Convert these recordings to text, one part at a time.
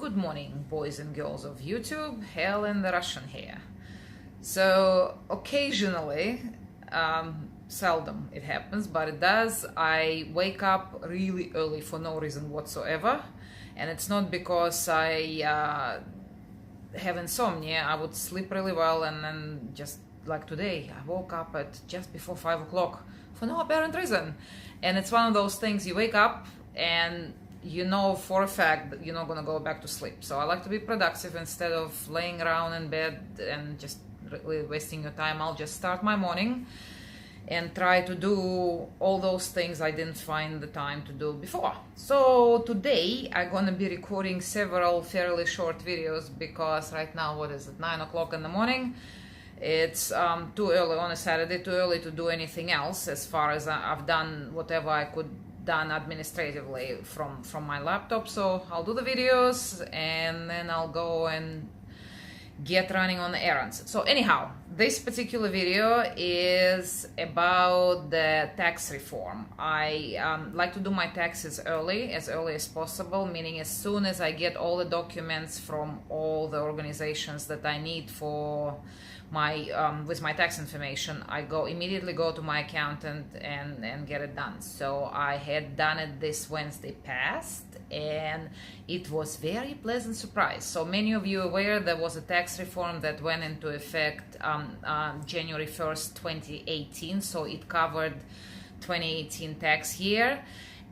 Good morning, boys and girls of YouTube. Helen the Russian here. So occasionally, seldom it happens, but it does. I wake up really early for no reason whatsoever, and it's not because I have insomnia. I would sleep really well, and then just like today, I woke up at just before 5 o'clock for no apparent reason. And it's one of those things, you wake up and you know for a fact that you're not going to go back to sleep. So I like to be productive instead of laying around in bed and just really wasting your time. I'll just start my morning and try to do all those things I didn't find the time to do before. So today I'm gonna be recording several fairly short videos because right now, what is it, 9 o'clock in the morning? It's too early on a Saturday, too early to do anything else, as far as I've done whatever I could done administratively from my laptop. So I'll do the videos and then I'll go and get running on the errands. So anyhow, this particular video is about the tax reform. I like to do my taxes as early as possible, meaning as soon as I get all the documents from all the organizations that I need for my with my tax information, I immediately go to my accountant and get it done. So I had done it this Wednesday past, and it was very pleasant surprise. So many of you aware there was a tax reform that went into effect January 1st 2018, so it covered 2018 tax year,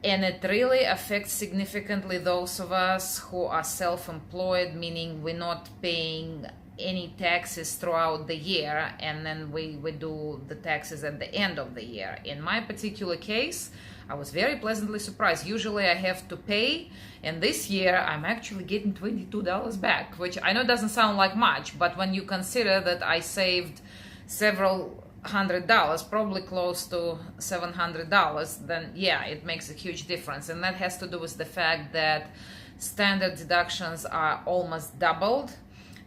and it really affects significantly those of us who are self-employed, meaning we're not paying any taxes throughout the year, and then we do the taxes at the end of the year. In my particular case, I was very pleasantly surprised. Usually I have to pay, and this year I'm actually getting $22 back, which I know doesn't sound like much, but when you consider that I saved several $100, probably close to $700, then yeah, it makes a huge difference. And that has to do with the fact that standard deductions are almost doubled,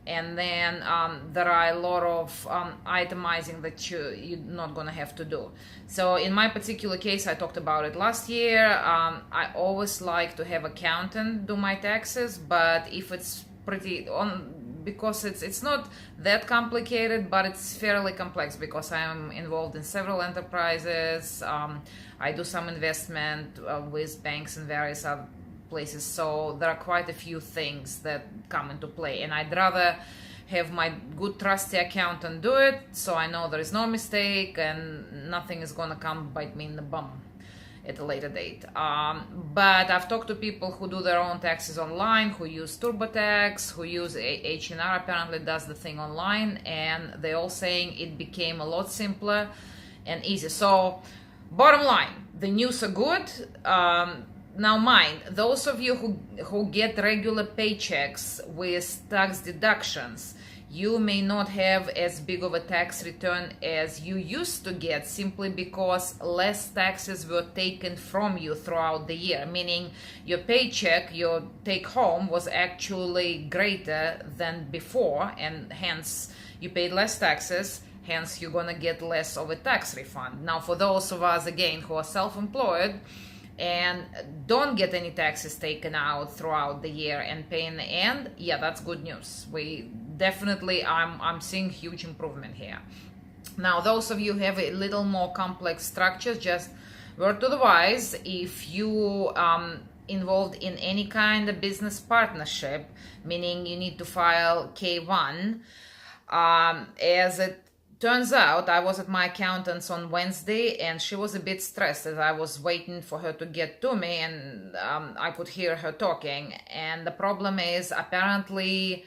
and then there are a lot of itemizing that you're not going to have to do. So in my particular case, I talked about it last year, I always like to have accountant do my taxes, but if it's because it's not that complicated, but it's fairly complex because I'm involved in several enterprises. I do some investment with banks and various other places, so there are quite a few things that come into play, and I'd rather have my good trusty accountant do it, so I know there is no mistake and nothing is gonna come bite me in the bum at a later date. But I've talked to people who do their own taxes online, who use TurboTax, who use H&R, apparently does the thing online, and they're all saying it became a lot simpler and easier. So bottom line, the news are good. Now mind, those of you who get regular paychecks with tax deductions, you may not have as big of a tax return as you used to get, simply because less taxes were taken from you throughout the year, meaning your paycheck, your take home, was actually greater than before, and hence you paid less taxes, hence you're gonna get less of a tax refund. Now for those of us, again, who are self-employed and don't get any taxes taken out throughout the year and pay in the end, yeah, that's good news. We definitely, I'm seeing huge improvement here. Now those of you who have a little more complex structures, just word to the wise, if you involved in any kind of business partnership, meaning you need to file K1, as it turns out, I was at my accountant's on Wednesday, and she was a bit stressed as I was waiting for her to get to me, and I could hear her talking. And the problem is, apparently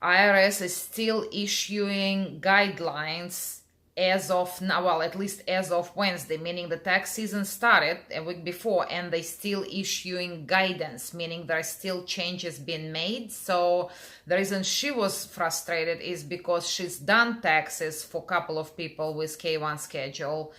IRS is still issuing guidelines as of now, well, at least as of Wednesday, meaning the tax season started a week before, and they still issuing guidance, meaning there are still changes being made. So the reason she was frustrated is because she's done taxes for a couple of people with K1 schedule,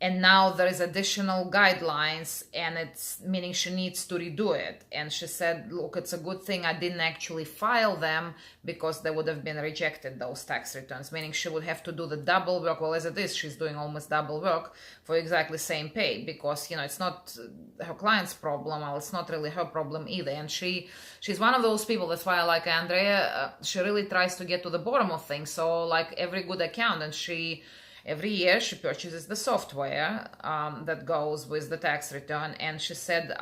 and now there is additional guidelines, and it's meaning she needs to redo it. And she said, look, it's a good thing I didn't actually file them, because they would have been rejected, those tax returns, meaning she would have to do the double work. Well, as it is, she's doing almost double work for exactly same pay, because it's not her client's problem. Well, it's not really her problem either. And she's one of those people, that's why I like Andrea. She really tries to get to the bottom of things. So like every good accountant, every year she purchases the software that goes with the tax return. And she said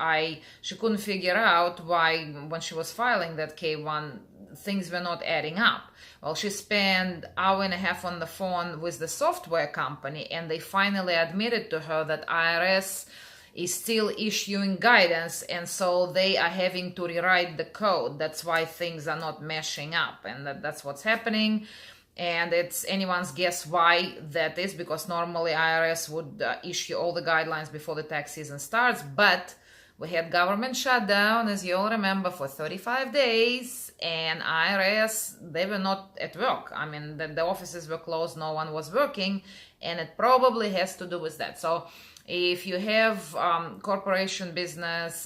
she couldn't figure out why, when she was filing that K1, things were not adding up. Well, she spent an hour and a half on the phone with the software company, and they finally admitted to her that IRS is still issuing guidance, and so they are having to rewrite the code. That's why things are not meshing up, and that's what's happening. And it's anyone's guess why that is, because normally IRS would issue all the guidelines before the tax season starts, but we had government shutdown, as you all remember, for 35 days, and IRS, they were not at work. I mean, the offices were closed, no one was working, and it probably has to do with that. So if you have corporation business,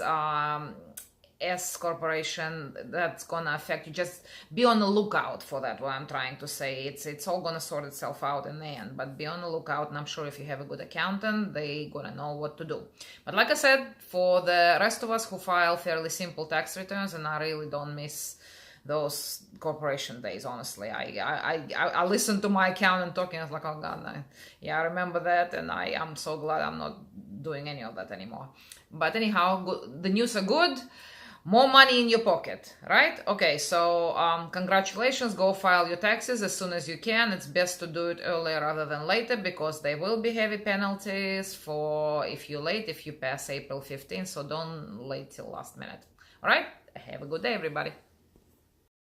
S corporation, that's gonna affect you. Just be on the lookout for that. What I'm trying to say, it's all gonna sort itself out in the end, but be on the lookout. And I'm sure if you have a good accountant, they gonna know what to do. But like I said, for the rest of us who file fairly simple tax returns, and I really don't miss those corporation days, honestly. I listened to my accountant talking. I was like, oh god, yeah, I remember that, and I'm so glad I'm not doing any of that anymore. But anyhow, the news are good. More money in your pocket, right? Okay, so congratulations. Go file your taxes as soon as you can. It's best to do it earlier rather than later, because there will be heavy penalties for if you're late, if you pass April 15th. So don't late till last minute. All right, have a good day, everybody.